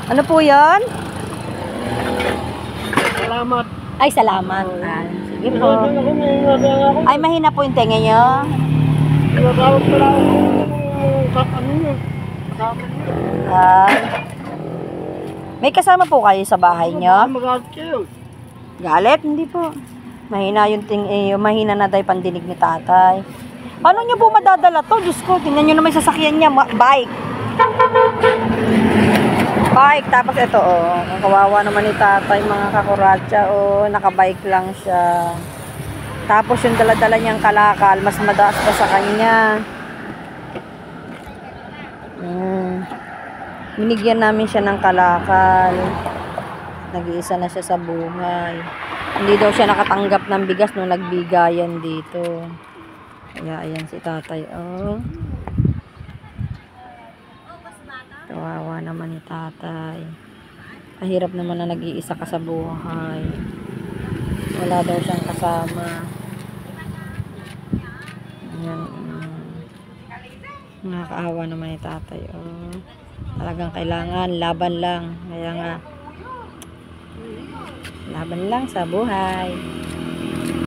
Ano po yan? Salamat. Ay, salamat. Sige po. Ay, mahina po yung tenga nyo. Tinatawag ko lang ano yun. Kasama niyo. May kasama po kayo sa bahay nyo? Magalit kayo. Galit? Hindi po. Mahina yung mahina na tayo pandinig ni tatay. Paano nyo po madadala to? Diyos ko, tingnan nyo naman yung sasakyan niya. Bike. Bike. Tapos ito, oh. Ang kawawa naman ni tatay, mga kakuratsa, oh. Nakabike lang siya. Tapos yung dala-dala niyang kalakal, mas madaas pa sa kanya. Binigyan namin siya ng kalakal. Nag-iisa na siya sa buhay. Hindi daw siya nakatanggap ng bigas nung nagbigayan dito. Kaya ayan si tatay, oh. Kawawa naman ni tatay. Mahirap naman na nag-iisa ka sa buhay. Wala daw siyang kasama. Ayan. Nakakaawa naman ni tatay, oh. Talagang kailangan, laban lang. Kaya nga, laban lang sa buhay.